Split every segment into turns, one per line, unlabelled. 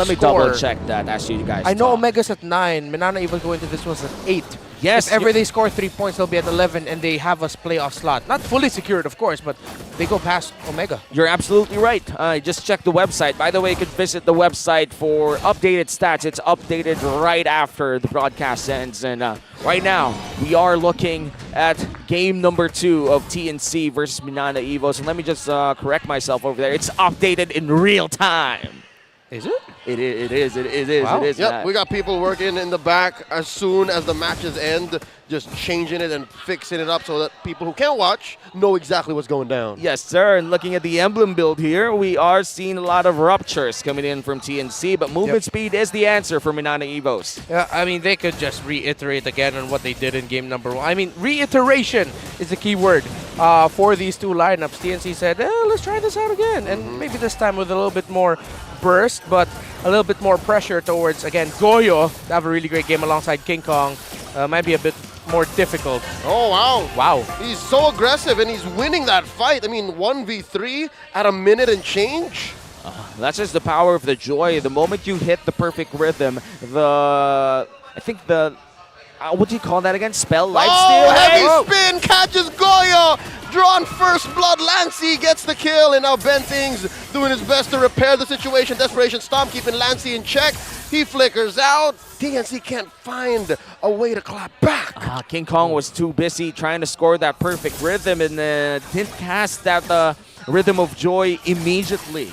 Let me double check that as you guys
I know
talk.
Omega's at 9. Mnne Vs going to this was at 8.
Yes.
If ever they score 3 points, they'll be at 11, and they have a playoff slot. Not fully secured, of course, but they go past Omega.
You're absolutely right. Just check the website. By the way, you can visit the website for updated stats. It's updated right after the broadcast ends. And right now, we are looking at game number 2 of TNC versus Mnne Vs. And let me just correct myself over there. It's updated in real time.
Is it?
It is.
Wow.
Yep, we got people working in the back as soon as the matches end, just changing it and fixing it up so that people who can't watch know exactly what's going down.
Yes, sir. And looking at the emblem build here, we are seeing a lot of ruptures coming in from TNC, but movement speed is the answer for Mnne Vs.
Yeah, I mean, they could just reiterate again on what they did in game number 1. I mean, reiteration is the key word for these two lineups. TNC said, let's try this out again. And maybe this time with a little bit more burst, but a little bit more pressure towards, again, Goyo to have a really great game alongside King Kong. Might be a bit more difficult.
Oh, wow.
Wow.
He's so aggressive, and he's winning that fight. I mean, 1v3 at a minute and change.
That's just the power of the joy. The moment you hit the perfect rhythm, I think the, what do you call that again? Spell lifesteal?
Heavy spin catches Goyo. Drawn first blood. Lancey gets the kill, and now Bentings doing his best to repair the situation. Desperation Stomp keeping Lancey in check. He flickers out. TNC can't find a way to clap back.
King Kong was too busy trying to score that perfect rhythm and didn't cast that rhythm of joy immediately.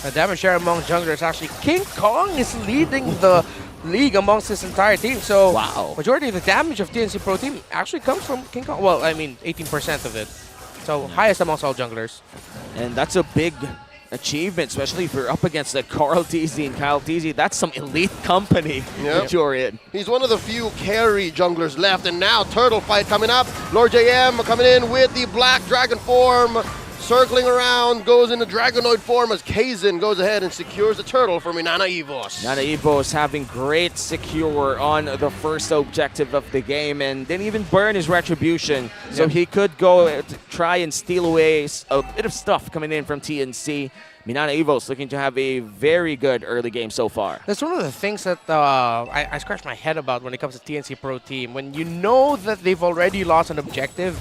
The damage share among junglers, actually, King Kong is leading the league amongst his entire team. So,
wow.
Majority of the damage of TNC Pro Team actually comes from King Kong. Well, I mean, 18% of it. So, highest amongst all junglers.
And that's a big achievement, especially if you're up against Carl TZ and Kyle TZ. That's some elite company that you're in.
He's one of the few carry junglers left, and now Turtle fight coming up. Lord JM coming in with the black dragon form, circling around, goes into Dragonoid form as Kaizen goes ahead and secures the turtle for Mnne Vs.
Mnne Vs having great secure on the first objective of the game and didn't even burn his retribution. So he could go try and steal away a bit of stuff coming in from TNC. Mnne Vs looking to have a very good early game so far.
That's one of the things that I scratch my head about when it comes to TNC Pro Team. When you know that they've already lost an objective,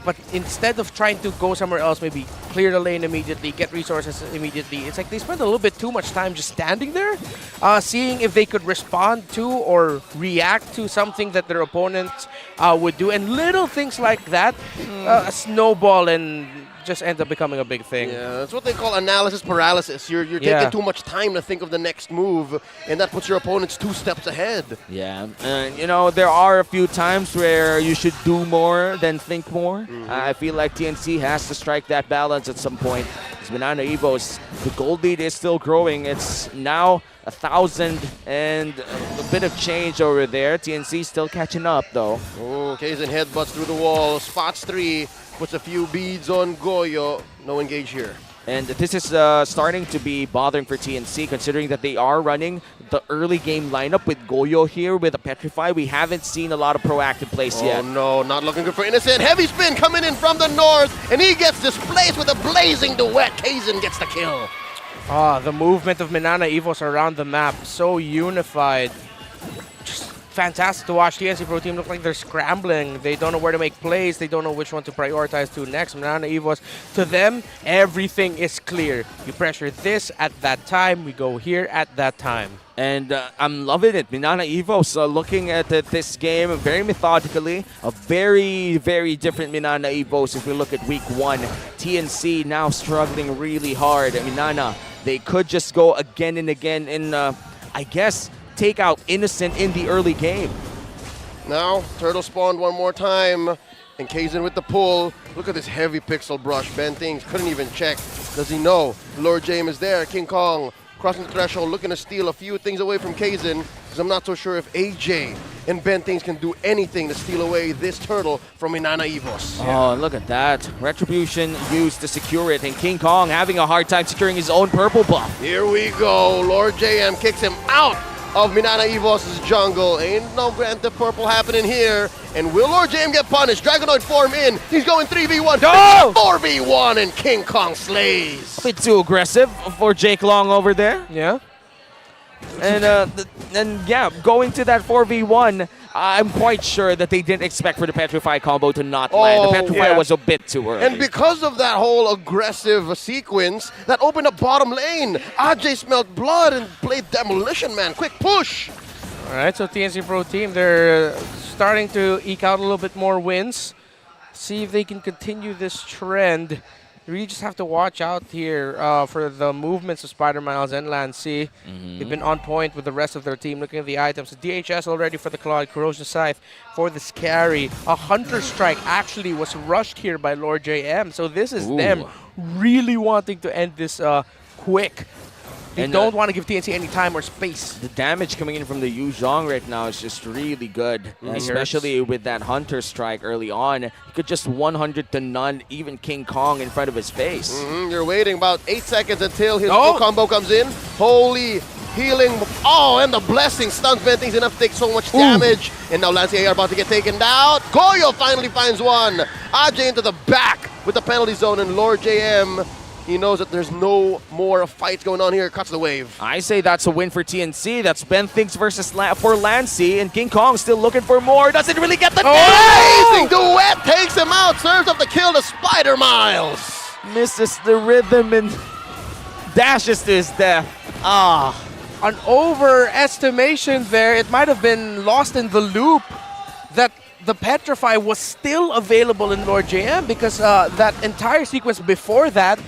but instead of trying to go somewhere else, maybe clear the lane immediately, get resources immediately, it's like they spend a little bit too much time just standing there, seeing if they could respond to or react to something that their opponents would do. And little things like that snowball and just ends up becoming a big thing.
Yeah, that's what they call analysis paralysis. You're taking too much time to think of the next move, and that puts your opponents 2 steps ahead.
Yeah, you know, there are a few times where you should do more than think more. I feel like TNC has to strike that balance at some point. Mnne Vs, the gold lead is still growing. It's now 1,000 and a bit of change over there. TNC still catching up though.
Oh, Kaizen headbutts through the wall, spots 3, puts a few beads on Goyo. No engage here.
And this is starting to be bothering for TNC, considering that they are running the early game lineup with Goyo here with a Petrify. We haven't seen a lot of proactive plays yet.
Oh no, not looking good for Innocent. Heavy spin coming in from the north, and he gets displaced with a blazing duet. Kaizen gets the kill.
The movement of Mnne Vs around the map, so unified. Just fantastic to watch. TNC Pro Team look like they're scrambling. They don't know where to make plays. They don't know which one to prioritize to next. Mnne Vs, to them, everything is clear. You pressure this at that time, we go here at that time.
And I'm loving it. Mnne Vs looking at this game very methodically. A very, very different Mnne Vs if we look at week 1. TNC now struggling really hard. Mnne, they could just go again and again and, I guess, take out Innocent in the early game.
Now, Turtle spawned one more time, and Kaizen with the pull. Look at this heavy pixel brush. Bentings couldn't even check. Does he know? Lord James is there. King Kong crossing the threshold, looking to steal a few things away from Kaizen, because I'm not so sure if AJ and Bentings can do anything to steal away this turtle from Mnne Vs.
Oh, look at that. Retribution used to secure it, and King Kong having a hard time securing his own purple buff.
Here we go. Lord JM kicks him out of Mnne Vs' jungle. Ain't no Grand Theft Purple happening here. And will Lord JM get punished? Dragonoid form in. He's going 3v1.
No!
4v1, and King Kong slays.
A bit too aggressive for Jake Long over there.
Yeah.
And yeah, going to that 4v1, I'm quite sure that they didn't expect for the Petrify combo to not land. The Petrify was a bit too early.
And because of that whole aggressive sequence, that opened up bottom lane. Ajay smelled blood and played Demolition Man. Quick push.
All right, so TNC Pro Team, they're starting to eke out a little bit more wins. See if they can continue this trend. You really just have to watch out here for the movements of Spider Miles and Lancy. They've been on point with the rest of their team. Looking at the items, DHS already for the Claude, Corrosion Scythe for the Scary. A Hunter Strike actually was rushed here by Lord JM. So this is them really wanting to end this quick. They don't want to give TNC any time or space.
The damage coming in from the Yu Zhong right now is just really good, especially with that Hunter Strike early on. He could just 100 to none, even King Kong in front of his face.
You're waiting about 8 seconds until his full combo comes in. Holy healing. Oh, and the blessing stuns Bentings enough to take so much damage. And now Lancy AR about to get taken down. Goyo finally finds one. Ajay into the back with the penalty zone, and Lord JM, he knows that there's no more fights going on here. Cuts the wave.
I say that's a win for TNC. That's Bentings versus for Lancy, and King Kong still looking for more. Doesn't really get the
amazing duet takes him out. Serves up the kill to Spider Miles.
Misses the rhythm and dashes to his death.
An overestimation there. It might have been lost in the loop that the Petrify was still available in Lord JM, because that entire sequence before that,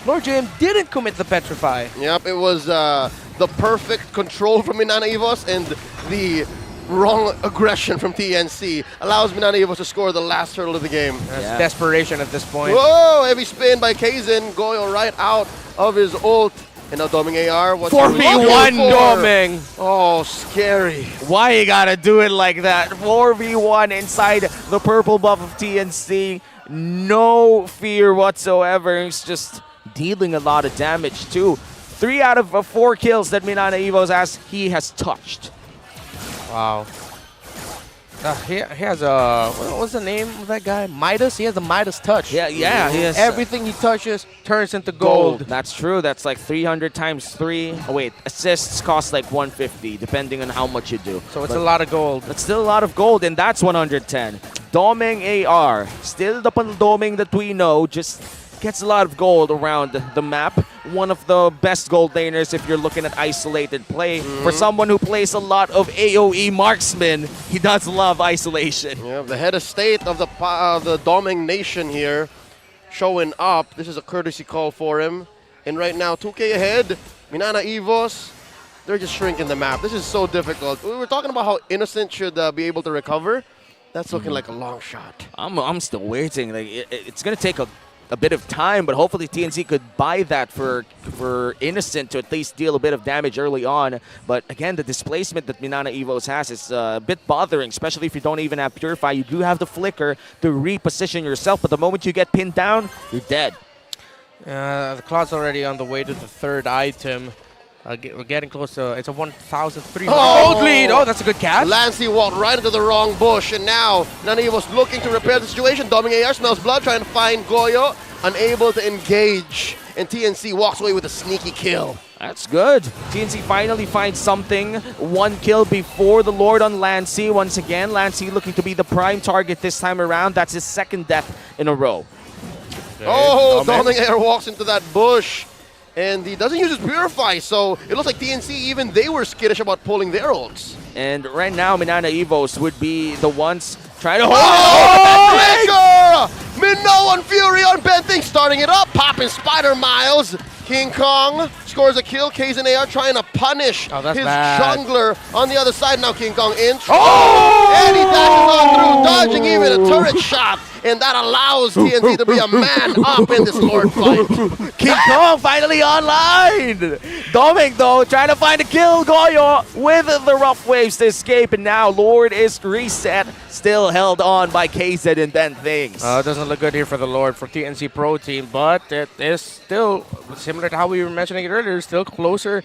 Lord JM didn't commit the Petrify.
Yep, it was the perfect control from Mnne Vs and the wrong aggression from TNC allows Mnne Vs to score the last hurdle of the game.
That's desperation at this point.
Whoa, heavy spin by Kaizen. Goyo right out of his ult. And now Doming AR.
4v1
Doming.
Oh, scary.
Why you gotta do it like that? 4v1 inside the purple buff of TNC. No fear whatsoever. He's just dealing a lot of damage too. 3 out of 4 kills that Mnne Vs he has touched.
Wow. He has a, what's the name of that guy? Midas? He has the Midas touch.
Yeah, he has.
Everything he touches turns into gold.
That's true. That's like 300 times 3. Oh wait, assists cost like 150 depending on how much you do.
So it's a lot of gold.
That's still a lot of gold, and that's 110. Doming AR, still the Doming that we know, just gets a lot of gold around the map. One of the best gold laners if you're looking at isolated play. For someone who plays a lot of AoE marksman, he does love isolation.
Yeah, the head of state of the Doming Nation here showing up. This is a courtesy call for him. And right now, 2K ahead. Mnne Vs, they're just shrinking the map. This is so difficult. We were talking about how Innocent should be able to recover. That's looking like a long shot.
I'm still waiting. Like it's gonna take a bit of time, but hopefully TNC could buy that for Innocent to at least deal a bit of damage early on. But again, the displacement that Mnne Vs has is a bit bothering, especially if you don't even have Purify. You do have the flicker to reposition yourself, but the moment you get pinned down, you're dead.
The Cloud's already on the way to the 3rd item. We're getting close to, it's a 1,300 gold lead. Oh, that's a good catch.
Lancy walked right into the wrong bush, and now Mnne was looking to repair the situation. Doming AR smells blood, trying to find Goyo, unable to engage, and TNC walks away with a sneaky kill.
That's good. TNC finally finds something. 1 kill before the Lord on Lancy. Once again, Lancy looking to be the prime target this time around. That's his 2nd death in a row.
Oh, Doming AR walks into that bush. And he doesn't use his Purify, so it looks like TNC, even they were skittish about pulling their ults.
And right now, Mnne Vs would be the ones trying to hold
Minnow on Fury on Benting, starting it up, popping Spider Miles. King Kong scores a kill. Kaizen AR trying to punish his jungler on the other side. Now King Kong in. And he dashes on through, dodging even a turret shot. And that allows TNC to be a man up in this Lord fight.
King Kong finally online! Doming though, trying to find a kill. Goyo with the rough waves to escape. And now Lord is reset. Still held on by KZ and then things.
It doesn't look good here for the Lord, for TNC Pro Team. But it is still, similar to how we were mentioning it earlier, still closer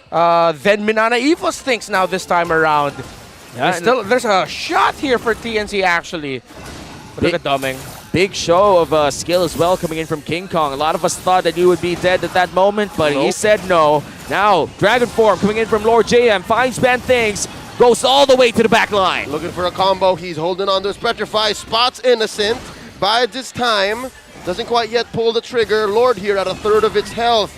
than Mnne Vs thinks now this time around. There's a shot here for TNC actually. But look at Doming.
Big show of skill as well coming in from King Kong. A lot of us thought that he would be dead at that moment, but he said no. Now, Dragon Form coming in from Lord JM, finds Ben Things, goes all the way to the back line.
Looking for a combo. He's holding on to his Petrify. Spots Innocent. Bides his time. Doesn't quite yet pull the trigger. Lord here at a third of its health.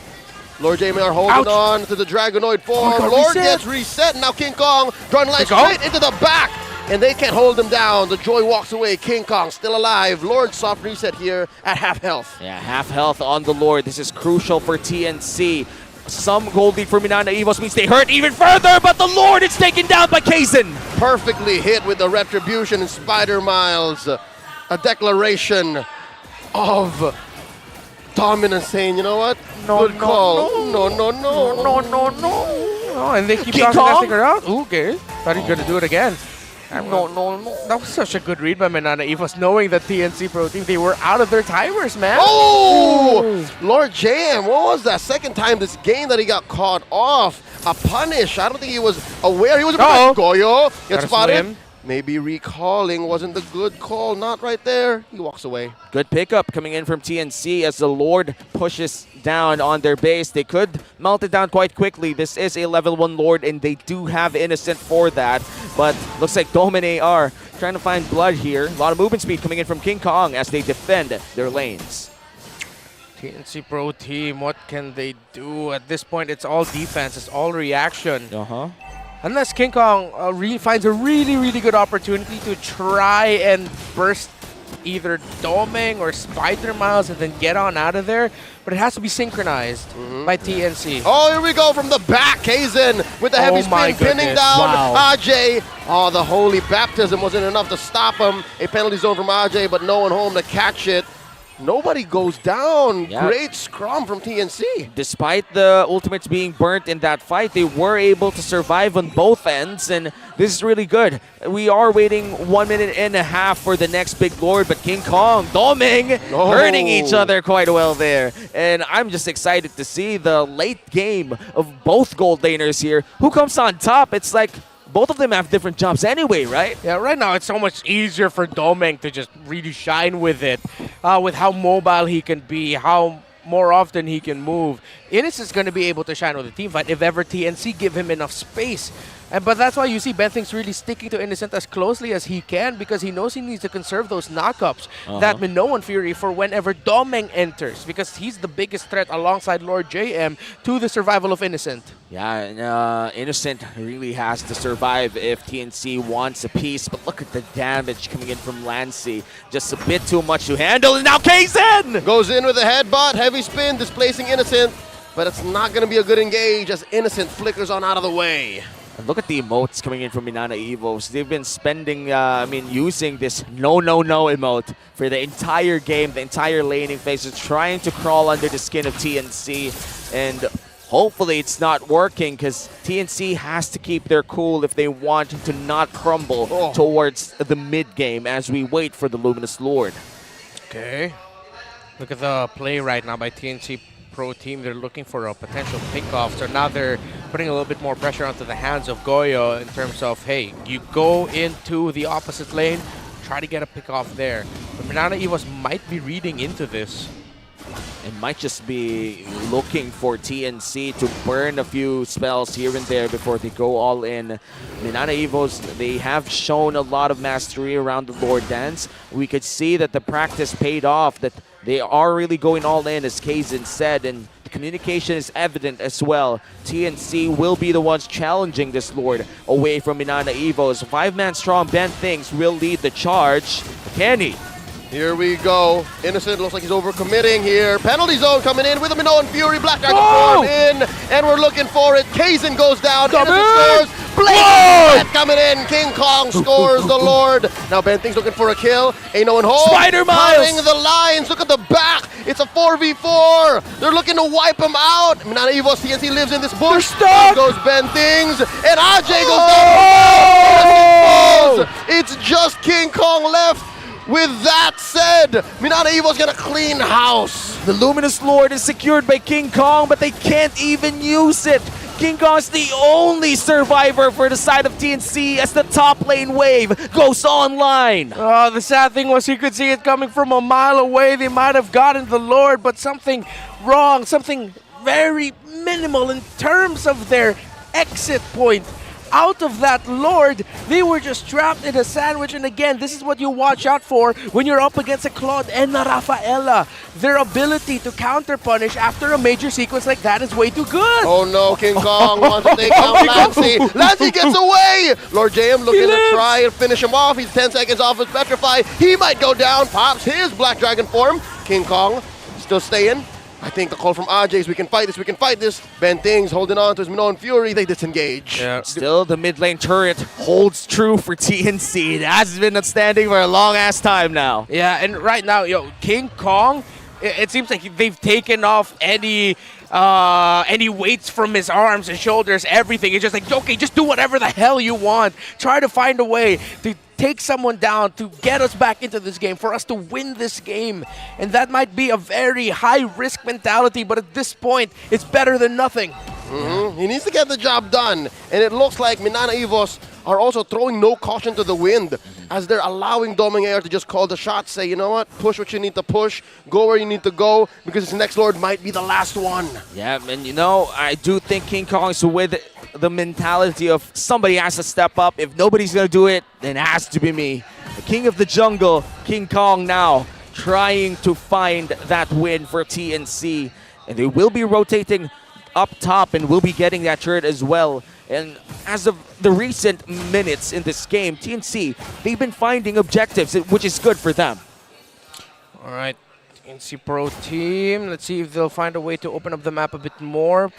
Lord JM are holding on to the Dragonoid form. Lord gets reset. Now King Kong drawing line straight into the back. And they can't hold him down. The Joy walks away. King Kong still alive. Lord soft reset here at half health.
Yeah, half health on the Lord. This is crucial for TNC. Some gold lead for Mnne Vs means they hurt even further, but the Lord is taken down by Kaizen.
Perfectly hit with the Retribution and Spider Miles. A declaration of dominance saying, you know what? Good call. No.
Oh, and they keep
King
tossing that
Kong?
sticker out. Ooh, okay. Thought he was going to do it again. No. That was such a good read by Mnne Vs, knowing that TNC Pro Team, they were out of their timers, man.
Oh! Lord JM, what was that? Second time this game that he got caught off. A punish. I don't think he was aware. He was about Goyo. Gets spotted.
Swim.
Maybe recalling wasn't the good call. Not right there. He walks away.
Good pickup coming in from TNC as the Lord pushes down on their base. They could melt it down quite quickly. This is a level 1 Lord, and they do have Innocent for that. But looks like Domine are trying to find blood here. A lot of movement speed coming in from King Kong as they defend their lanes.
TNC Pro Team, what can they do? At this point, it's all defense. It's all reaction. Unless King Kong finds a really good opportunity to try and burst either Doming or Spider Miles and then get on out of there. But it has to be synchronized by TNC.
Oh, here we go from the back. Kaizen with the heavy spin, pinning down Ajay. Oh, the holy baptism wasn't enough to stop him. A penalty zone from Ajay, but no one home to catch it. Nobody goes down.
Yeah.
Great scrum from TNC.
Despite the ultimates being burnt in that fight, they were able to survive on both ends, and this is really good. We are waiting 1.5 minutes for the next big Lord, but King Kong, Doming, hurting each other quite well there. And I'm just excited to see the late game of both gold laners here. Who comes on top? It's like both of them have different jumps anyway, right?
Yeah, right now it's so much easier for Doming to just really shine with it, with how mobile he can be, how more often he can move. Innocent is going to be able to shine with the team fight if ever TNC give him enough space. But that's why you see Benthing's really sticking to Innocent as closely as he can, because he knows he needs to conserve those knockups that Minoan Fury for whenever Doming enters, because he's the biggest threat alongside Lord JM to the survival of Innocent.
Yeah, and Innocent really has to survive if TNC wants a piece, but look at the damage coming in from Lancy. Just a bit too much to handle, and now Kaizen!
Goes in with a headbutt, heavy spin, displacing Innocent, but it's not going to be a good engage as Innocent flickers on out of the way.
And look at the emotes coming in from Mnne Vs. They've been spending, using this no emote for the entire game, the entire laning phase, trying to crawl under the skin of TNC. And hopefully it's not working, because TNC has to keep their cool if they want to not crumble towards the mid game as we wait for the Luminous Lord.
Okay. Look at the play right now by TNC Pro Team. They're looking for a potential pickoff. So now they're putting a little bit more pressure onto the hands of Goyo in terms of, hey, you go into the opposite lane, try to get a pickoff there. But Mnne Vs might be reading into this.
It might just be looking for TNC to burn a few spells here and there before they go all in. Mnne Vs, they have shown a lot of mastery around the Lord Dance. We could see that the practice paid off, that they are really going all in, as Kaizen said, and the communication is evident as well. TNC will be the ones challenging this Lord away from Mnne Vs. 5-man strong Ben Things will lead the charge. Can he?
Here we go. Innocent looks like he's overcommitting here. Penalty zone coming in with a Minoan Fury. Black Dragon form in, and we're looking for it. Kaizen goes down. Innocent scores. Blade coming in. King Kong scores the Lord. Now Ben Thing's looking for a kill. Ain't no one home.
Spider Miles!
The lines. Look at the back. It's a 4v4. They're looking to wipe him out. Mnne Vs TNC lives in this bush. There goes Ben Things. And Ajay goes down. It's just King Kong left. With that said, Mnne Vs gonna clean house.
The Luminous Lord is secured by King Kong, but they can't even use it. King Kong's the only survivor for the side of TNC as the top lane wave goes online.
Oh, the sad thing was you could see it coming from a mile away. They might have gotten the Lord, but something wrong, something very minimal in terms of their exit point. Out of that Lord, they were just trapped in a sandwich. And again, this is what you watch out for when you're up against a Claude and a Rafaela. Their ability to counter-punish after a major sequence like that is way too good.
Oh no, King Kong wants to take down Lancey. Lancey gets away! Lord JM looking to try and finish him off. He's 10 seconds off his Petrify. He might go down. Pops his Black Dragon form. King Kong still staying. I think the call from Ajay is we can fight this, we can fight this. Ben Things holding on to his Mnne Fury, they disengage.
Yeah.
Still, the mid lane turret holds true for TNC. It has been outstanding for a long ass time now.
Yeah, and right now, King Kong, it seems like they've taken off any weights from his arms and shoulders, everything. It's just like, okay, just do whatever the hell you want. Try to find a way to take someone down, to get us back into this game, for us to win this game. And that might be a very high-risk mentality, but at this point, it's better than nothing.
He needs to get the job done. And it looks like Mnne Vs are also throwing no caution to the wind as they're allowing Doming Air to just call the shots, say, you know what, push what you need to push, go where you need to go, because this next Lord might be the last one.
Yeah, and I do think King Kong's with the mentality of somebody has to step up. If nobody's going to do it, then it has to be me. The king of the jungle, King Kong now trying to find that win for TNC. And they will be rotating up top and will be getting that turret as well. And as of the recent minutes in this game, TNC, they've been finding objectives, which is good for them.
All right, TNC Pro team. Let's see if they'll find a way to open up the map a bit more.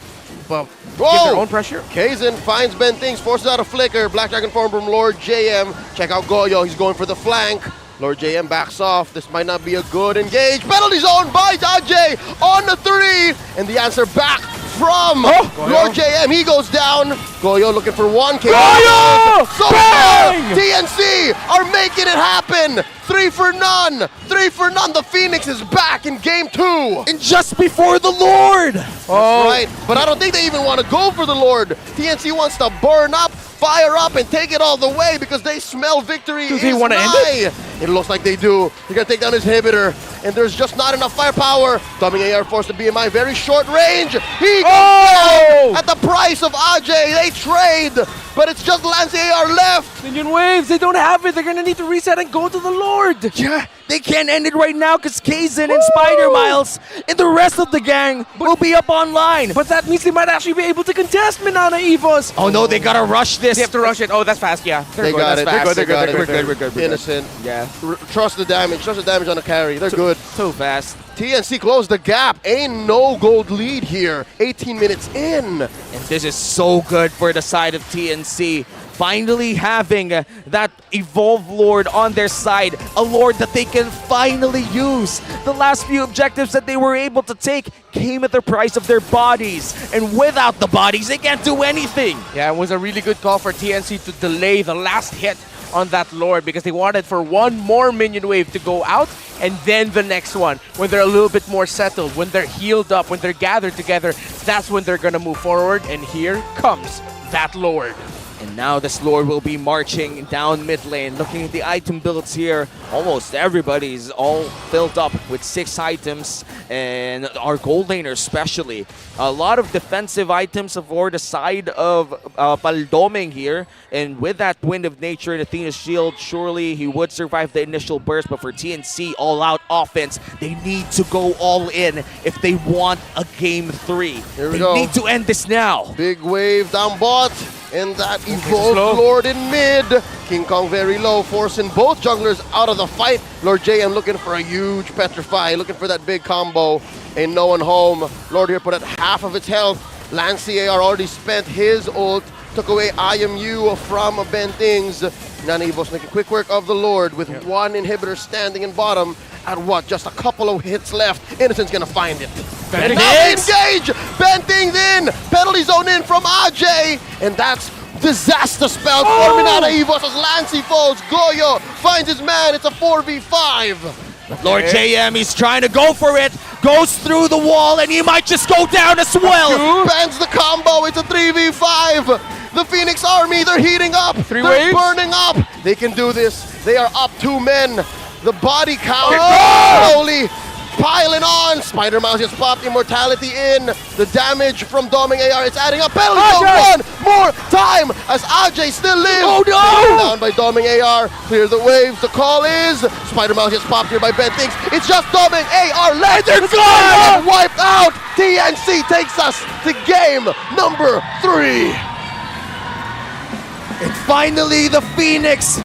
But give their own pressure.
Kaizen finds Ben Things, forces out a flicker. Black Dragon form from Lord JM. Check out Goyo, he's going for the flank. Lord JM backs off. This might not be a good engage. Penalty zone by Ajay on the 3. And the answer back from Lord JM. He goes down. Goyo looking for one.
Goyo!
So far, TNC are making it happen. 3 for none. 3 for none. The Phoenix is back in game 2.
And just before the Lord.
That's right. But I don't think they even want to go for the Lord. TNC wants to burn up, fire up, and take it all the way because they smell victory.
Do they want to end it?
It looks like they do. They're going to take down his inhibitor, and there's just not enough firepower. Dumbing AR forced to BMI, very short range. He goes down at the price of Ajay. They trade, but it's just Lance AR left.
Minion waves, they don't have it. They're going to need to reset and go to the Lord.
Yeah, they can't end it right now because Kaizen and Spider Miles and the rest of the gang will be up online.
But that means they might actually be able to contest Mnne Vs.
Oh no, they gotta rush this.
They have to rush it. Oh, that's fast, yeah.
They got it.
Fast.
They're good.
We're good.
Innocent.
Yeah.
Trust the damage. Trust the damage on the carry. They're good.
So fast.
TNC closed the gap. Ain't no gold lead here. 18 minutes in.
And this is so good for the side of TNC. Finally having that Evolve Lord on their side. A Lord that they can finally use. The last few objectives that they were able to take came at the price of their bodies. And without the bodies, they can't do anything.
Yeah, it was a really good call for TNC to delay the last hit on that Lord because they wanted for one more minion wave to go out and then the next one when they're a little bit more settled, when they're healed up, when they're gathered together. That's when they're gonna move forward, and here comes that Lord.
And now this Lord will be marching down mid lane. Looking at the item builds here, almost everybody's all filled up with 6 items, and our gold laner especially. A lot of defensive items for the side of Paldoming here, and with that Wind of Nature and Athena's Shield, surely he would survive the initial burst, but for TNC, all-out offense, they need to go all in if they want a Game 3.
Here we
They
go.
need to end this now.
Big wave down bot. And that Evolved Lord in mid. King Kong very low, forcing both junglers out of the fight. Lord JM looking for a huge Petrify, looking for that big combo. Ain't no one home. Lord here put at half of its health. Lance AR already spent his ult. Took away IMU from Ben Things. Mnne Vs making quick work of the Lord with one inhibitor standing in bottom. At what? Just a couple of hits left. Innocent's gonna find it. And now they engage! Ben Things in! Penalty zone in from Ajay! And that's disaster spell for Mnne Vs as Lancey falls. Goyo finds his man. It's a 4v5.
Lord JM, he's trying to go for it, goes through the wall, and he might just go down as well.
Bans the combo. It's a 3v5. The Phoenix Army, they're heating up.
Three
they're
waves?
burning up. They can do this. They are up 2 men. The body count slowly piling on. Spider Mouse just popped immortality in. The damage from Doming AR is adding up. Penalty zone one more time as Ajay still lives.
Oh no!
Taken down by Doming AR. Clear the waves. The call is Spider Mouse just popped here by Ben Things. It's just Doming AR left.
They're gone!
Wiped out. TNC takes us to game number 3.
And finally, the Phoenix